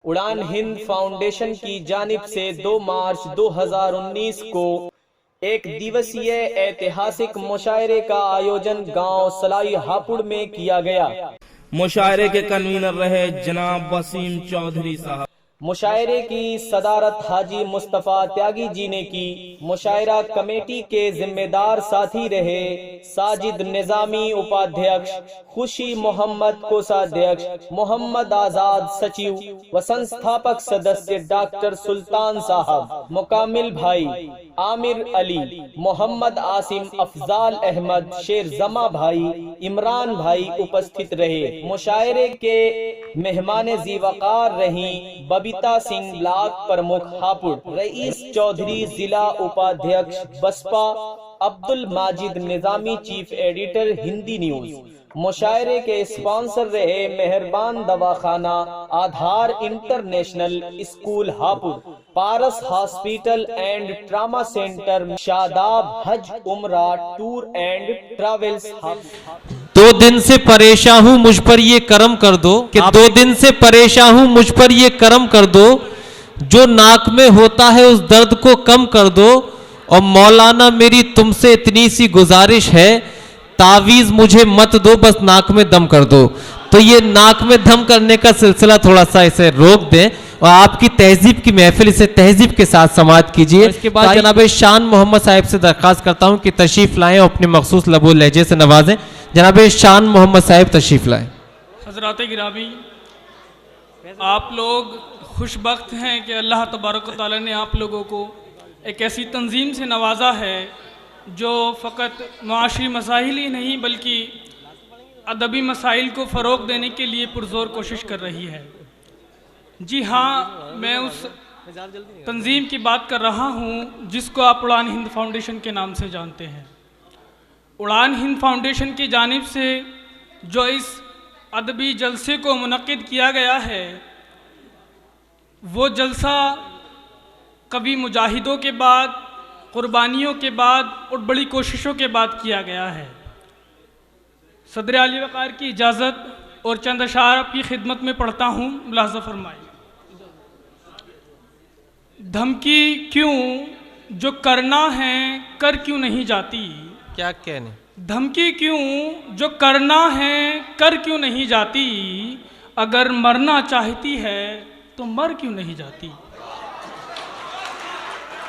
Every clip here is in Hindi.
उड़ान हिंद फाउंडेशन की जानिब से 2 मार्च 2019 को एक दिवसीय ऐतिहासिक मुशायरे का आयोजन गांव सलाई हापुड़ में किया गया। मुशायरे के कन्वीनर रहे जनाब वसीम चौधरी साहब। मुशायरे की सदारत हाजी मुस्तफा त्यागी जी ने की। मुशायरा कमेटी के जिम्मेदार साथी रहे साजिद निजामी उपाध्यक्ष, खुशी मोहम्मद कोषाध्यक्ष, मोहम्मद आजाद सचिव व संस्थापक सदस्य डॉक्टर सुल्तान साहब, मुकामिल भाई, आमिर अली, मोहम्मद आसिम, अफजाल अहमद, शेर जमा भाई, इमरान भाई उपस्थित रहे। मुशायरे के मेहमान जीवकार रही बबीता सिंह ब्लॉक प्रमुख हापुड़, रईस चौधरी जिला उपाध्यक्ष Baspa, Abdul Majid Nizami chief editor Hindi news. मुशायरे के स्पॉन्सर रहे Mehrban Dawakhana, Aadhaar international school Hapur, Paras hospital and trauma centre, Shadab Hajj Umrah tour and travels. 2 दिन से परेशान हूँ, मुझ पर ये करम कर दो कि 2 दिन से परेशान हूँ, मुझ पर ये करम कर दो, जो नाक में होता है उस दर्द को कम कर दो। और मौलाना मेरी तुमसे इतनी सी गुजारिश है, तावीज़ मुझे मत दो, बस नाक में दम कर दो। तो ये नाक में दम करने का सिलसिला थोड़ा सा इसे रोक दें और आपकी तहजीब की महफिल इसे तहजीब के साथ समाप्त कीजिए। इसके बाद जनाब शान मोहम्मद साहिब से दरख्वास्त करता हूँ कि तशरीफ लाएं और अपने मखसूस लबो लहजे से नवाजें। जनाब शान मोहम्मद साहिब तशरीफ लाएं। हज़रात गिरामी, आप लोग खुशबख्त हैं कि अल्लाह तबारक व तआला ने आप लोगों को एक ऐसी तंजीम से नवाजा है जो फ़कत मुआशरी मसाइल ही नहीं बल्कि अदबी मसाइल को फ़रोग़ देने के लिए पुरज़ोर कोशिश कर रही है। जी हाँ, मैं उस तंजीम की बात कर रहा हूँ जिसको आप उड़ान हिंद फाउंडेशन के नाम से जानते हैं। उड़ान हिंद फाउंडेशन की जानिब से जो इस अदबी जलसे को मुनक़्क़िद किया गया है, वो जलसा कभी मुजाहिदों के बाद, क़ुरबानियों के बाद और बड़ी कोशिशों के बाद किया गया है। सदर आली वक़ार की इजाज़त और चंद अशार आपकी खिदमत में पढ़ता हूँ, मुलाज़ा फरमाइए। धमकी क्यों जो करना है कर क्यों नहीं जाती। क्या कहने? धमकी क्यों जो करना है कर क्यों नहीं जाती, अगर मरना चाहती है तो मर क्यों नहीं जाती।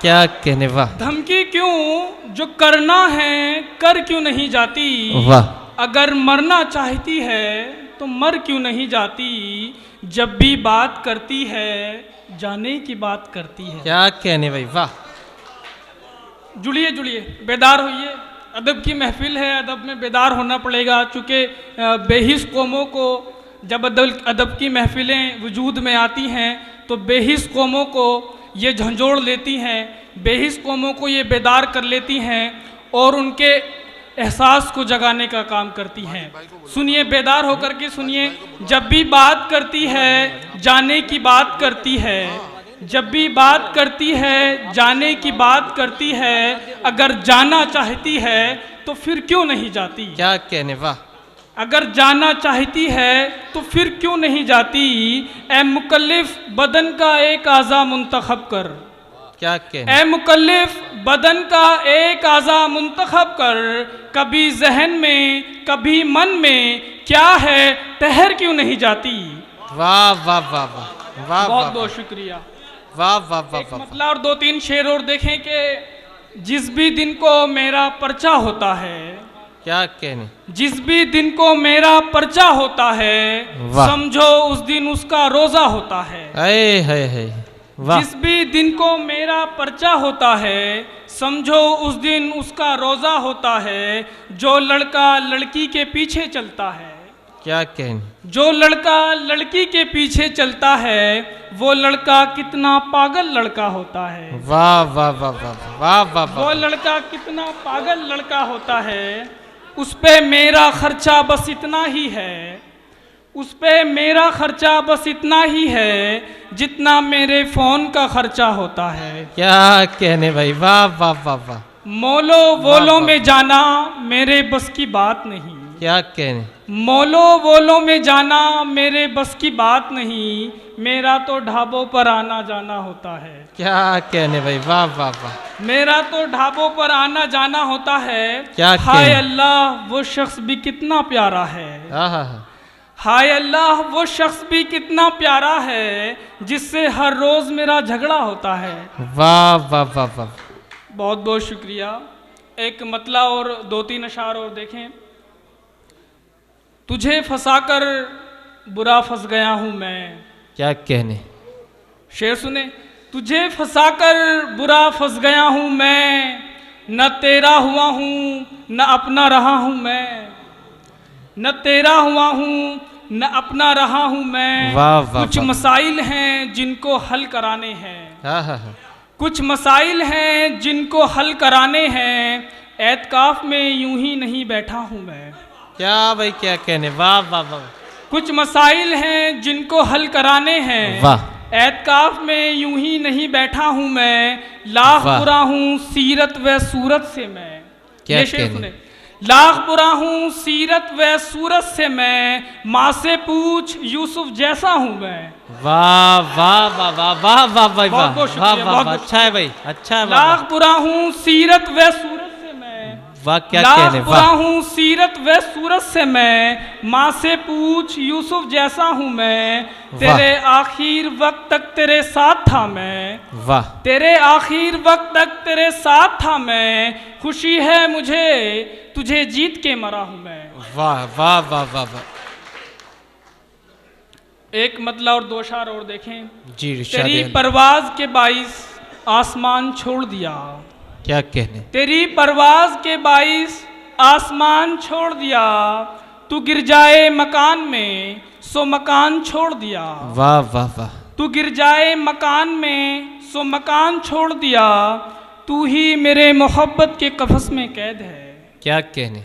क्या कहने, वाह। धमकी क्यों जो करना है कर क्यों नहीं जाती, वाह। अगर मरना चाहती है तो मर क्यों नहीं जाती। जब भी बात करती है जाने की बात करती है। क्या कहने भाई, वाह। जुड़िए जुड़िए, बेदार होइए। अदब की महफिल है, अदब में बेदार होना पड़ेगा। चूँकि बेहिस कौमों को जब अदब की महफिलें वजूद में आती हैं तो बेहिस कौमों को ये झंझोड़ लेती हैं, बेहिस कौमों को ये बेदार कर लेती हैं और उनके एहसास को जगाने का काम करती हैं। सुनिए, बेदार होकर के सुनिए। जब भी बात करती है जाने की बात करती है, जब भी बात करती है जाने की बात करती है, अगर जाना चाहती है तो फिर क्यों नहीं जाती। क्या कहने, वाह। अगर जाना चाहती है तो फिर क्यों नहीं जाती। ए मुकल्लिफ बदन का एक आज़ा मुंतखब कर। क्या कहने। ए मुकल्लिफ बदन का एक आज़ा मुंतखब कर, कभी जहन में कभी मन में क्या है ठहर क्यों नहीं जाती। वाह वाह वाह वाह वाह। बहुत बहुत शुक्रिया। वाह वाह वाह। मतलब और 2-3 शेर और देखें कि जिस भी दिन को मेरा पर्चा होता है। क्या कहने। जिस भी दिन को मेरा पर्चा होता है, समझो उस दिन उसका रोजा होता है। जिस भी दिन को मेरा पर्चा होता है, समझो उस दिन उसका रोजा होता है। जो लड़का लड़की के पीछे चलता है। क्या कहने। जो लड़का लड़की के पीछे चलता है वो लड़का कितना पागल लड़का होता है। वाह वाह वाह वाह वाह वाह। वो लड़का कितना पागल लड़का होता है। उस पे मेरा खर्चा बस इतना ही है, उस पे मेरा खर्चा बस इतना ही है जितना मेरे फ़ोन का खर्चा होता है। क्या कहने भाई, वाह वाह वाह वाह। मोलो वोलो में जाना मेरे बस की बात नहीं। क्या कहने, मौलो वोलो में जाना मेरे बस की बात नहीं, मेरा तो ढाबों पर आना जाना होता है। क्या कहने भाई, वाह वाह वाह। मेरा तो ढाबों पर आना जाना होता है। क्या हाय कहने? अल्लाह वो शख्स भी कितना प्यारा है। आहा, हाय अल्लाह वो शख्स भी कितना प्यारा है, जिससे हर रोज मेरा झगड़ा होता है। वाह वाह वाह वाह। बहुत बहुत शुक्रिया। एक मतला और 2-3 अशार और देखें। तुझे फंसाकर बुरा फंस गया हूँ मैं। क्या कहने, शेर सुने। तुझे फंसाकर बुरा फंस गया हूँ मैं, न तेरा हुआ हूँ न अपना रहा हूँ मैं, न तेरा हुआ हूँ न अपना रहा हूँ मैं। वाह वाह कुछ वाह। मसाइल हैं जिनको हल कराने हैं, आहा, कुछ मसाइल हैं जिनको हल कराने हैं, एतकाफ में यूं ही नहीं बैठा हूँ मैं। क्या भाई क्या कहने, वाह वाह वाह। कुछ मसाइल हैं जिनको हल कराने हैं, वाह। एतकाफ में यूं ही नहीं बैठा हूँ मैं। लाख वाह। बुरा हूँ सीरत व सूरत से मैं। क्या ये शेर कहने? सुने। लाख बुरा हूँ सीरत व सूरत से मैं, माँ से पूछ यूसुफ जैसा हूँ मैं। वाह वाह वाह वाह वाह वाह भाई वाह बहुत बहुत वाह शुक्रिया, वाह बहुत वाह। बहुत अच्छा है भाई, अच्छा है। वाह लाख बुरा हूँ सीरत व सूरत से मैं, वाह, क्या लाख कहने, बुरा वाह हूँ सीरत व सूरत से मैं, माँ से पूछ यूसुफ जैसा हूँ मैं। तेरे आखिर वक्त तक तेरे साथ था मैं, वाह। तेरे आखिर वक्त तक तेरे साथ था मैं। खुशी है मुझे तुझे जीत के मरा हूँ मैं। वाह वाह वाह वाह वाह। एक मतला और 2 अशार और देखें। जी इरशाद तेरी अली। परवाज के बाइस आसमान छोड़ दिया, क्या कहने, तेरी परवाज के बाइस आसमान छोड़ दिया। तू गिर जाए मकान में सो मकान छोड़ दिया, वाह वाह वाह। तू गिर जाए मकान में सो मकान छोड़ दिया। तू ही मेरे मोहब्बत के कफस में कैद है, क्या कहने,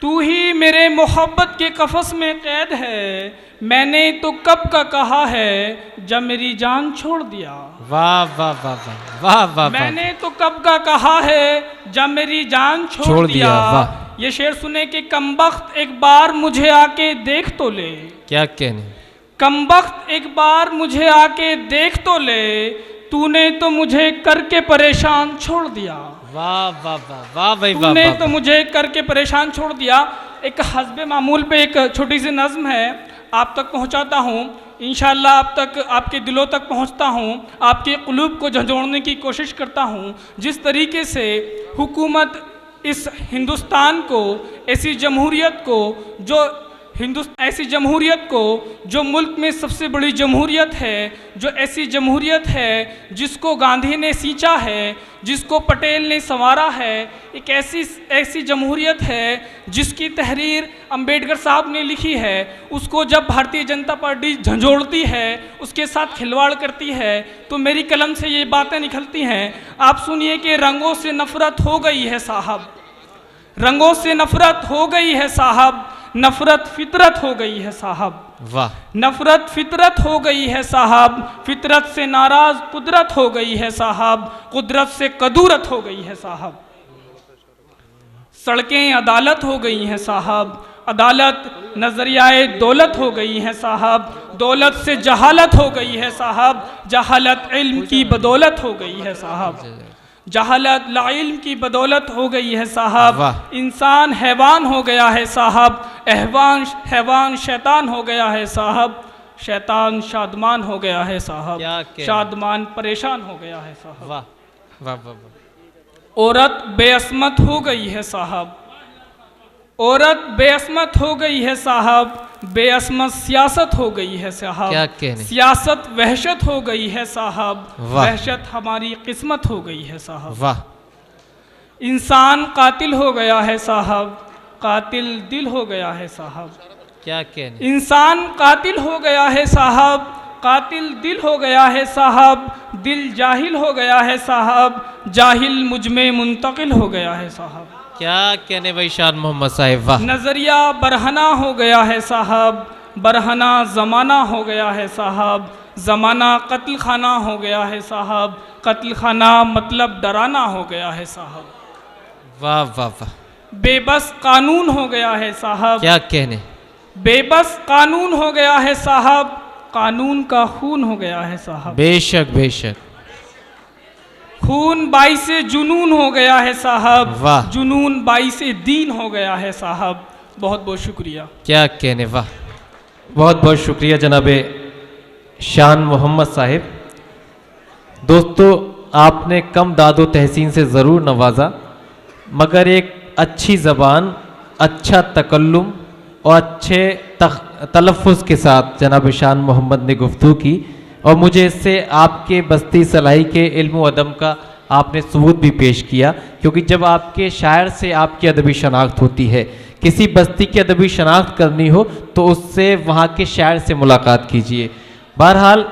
तू ही मेरे मोहब्बत के कफस में कैद है। मैंने तो कब का कहा है जब मेरी जान छोड़ दिया, वाह वाह वाह वाह वाह वाह। मैंने तो कब का कहा है जब मेरी जान छोड़ दिया। वाह। ये शेर सुने कि कमबख्त एक बार मुझे आके देख तो ले, क्या कहने, कमबख्त एक बार मुझे आके देख तो ले। तूने तो मुझे करके परेशान छोड़ दिया, वाह वाह वाह वाह भाई वाह तूने वाह। तो मुझे करके परेशान छोड़ दिया। एक हस्बे मामूल पे एक छोटी सी नज़्म है, आप तक पहुंचाता हूं। इंशाअल्लाह आप तक, आपके दिलों तक पहुंचता हूं, आपके क़ुलूब को झंझोड़ने की कोशिश करता हूं। जिस तरीके से हुकूमत इस हिंदुस्तान को, ऐसी जमहूरियत को ऐसी जमहूरियत को जो मुल्क में सबसे बड़ी जमहूरियत है, जो ऐसी जमहूरियत है जिसको गांधी ने सींचा है, जिसको पटेल ने संवारा है, एक ऐसी जमहूरियत है जिसकी तहरीर अंबेडकर साहब ने लिखी है। उसको जब भारतीय जनता पार्टी झंझोड़ती है, उसके साथ खिलवाड़ करती है, तो मेरी कलम से ये बातें निकलती हैं। आप सुनिए कि रंगों से नफरत हो गई है साहब, रंगों से नफरत हो गई है साहब, नफरत फितरत हो गई है साहब। वाह। नफरत फितरत हो गई है साहब, फितरत से नाराज कुदरत हो गई है साहब, कुदरत से कदूरत हो गई है साहब। सड़कें अदालत हो गई हैं साहब, अदालत नजरियाए दौलत हो गई है साहब, दौलत से जहालत हो गई है साहब, जहालत इल्म की बदौलत हो गई है साहब, जहालत लाइल्म की बदौलत हो गई है साहब। इंसान हैवान हो गया है साहब, हैवान शैतान हो गया है साहब, शैतान शादमान हो गया है साहब, शादमान परेशान हो गया है साहब। वाह वाह वाह। औरत बेअस्मत हो गई है साहब, औरत बेअस्मत हो गई है साहब, बेअस्मत सियासत हो गई है साहब, क्या कहने, सियासत वहशत हो गई है साहब, वाह। वहशत हमारी किस्मत हो गई है साहब। वाह। इंसान कातिल हो गया है साहब, कातिल दिल हो गया है साहब, क्या कहने, इंसान कातिल हो गया है साहब, कातिल दिल हो गया है साहब, दिल जाहिल हो गया है साहब, जाहिल मुझ में मुंतकिल हो गया है साहब। क्या कहने भाई शान मोहम्मद साहिब, वाह। नजरिया बरहना हो गया है साहब, बरहना ज़माना हो गया है साहब, ज़माना कत्ल खाना हो गया है साहब, कत्ल खाना मतलब डराना हो गया है साहब। वाह वाह वाह। बेबस कानून हो गया है साहब। क्या कहने, बेबस कानून हो गया है साहब, कानून का खून हो गया है साहब। बेशक बेशक। खून बाइसे जुनून हो गया है साहब, वाह। जुनून बाइसे दीन हो गया है साहब। बहुत बहुत शुक्रिया। क्या कहने, वाह। बहुत बहुत शुक्रिया जनाबे शान मोहम्मद साहिब। दोस्तों, आपने कम दादो तहसीन से ज़रूर नवाजा, मगर एक अच्छी ज़बान, अच्छा तकल्लुम और अच्छे तलफ़ुज़ के साथ जनाब शान मोहम्मद ने गुफ्तगू की, और मुझे इससे आपके बस्ती सलाई के इल्म व अदब का आपने सबूत भी पेश किया, क्योंकि जब आपके शायर से आपकी अदबी शनाख्त होती है, किसी बस्ती की अदबी शनाख्त करनी हो तो उससे वहाँ के शायर से मुलाकात कीजिए। बहरहाल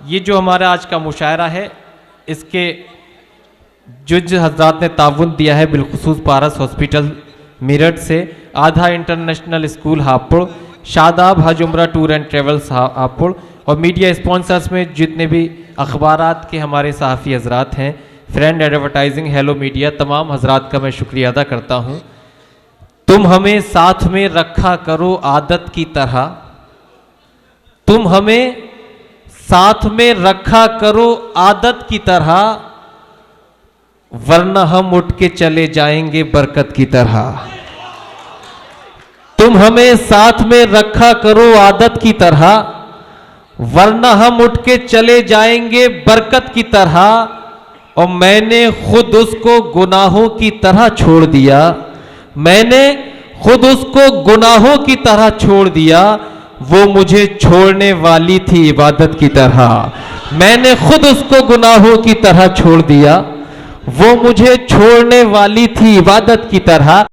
ये जो हमारा आज का मुशायरा है, इसके जज हजरात ने ताउन दिया है बिलखुसूस पारस हॉस्पिटल मेरठ से, आधा इंटरनेशनल स्कूल हापुड़, शादाब हज उम्रा टूर एंड ट्रेवल्स हापुड़, और मीडिया स्पॉन्सर्स में जितने भी अखबारात के हमारे सहाफ़ी हजरात हैं, फ्रेंड एडवर्टाइजिंग, हेलो मीडिया, तमाम हजरात का मैं शुक्रिया अदा करता हूँ। तुम हमें साथ में रखा करो आदत की तरह, तुम हमें साथ में रखा करो आदत की तरह, वरना हम उठ के चले जाएंगे बरकत की तरह। तुम हमें साथ में रखा करो आदत की तरह, वरना हम उठ के चले जाएंगे बरकत की तरह। और मैंने खुद उसको गुनाहों की तरह छोड़ दिया, मैंने खुद उसको गुनाहों की तरह छोड़ दिया, वो मुझे छोड़ने वाली थी इबादत की तरह। मैंने खुद उसको गुनाहों की तरह छोड़ दिया, वो मुझे छोड़ने वाली थी इबादत की तरह।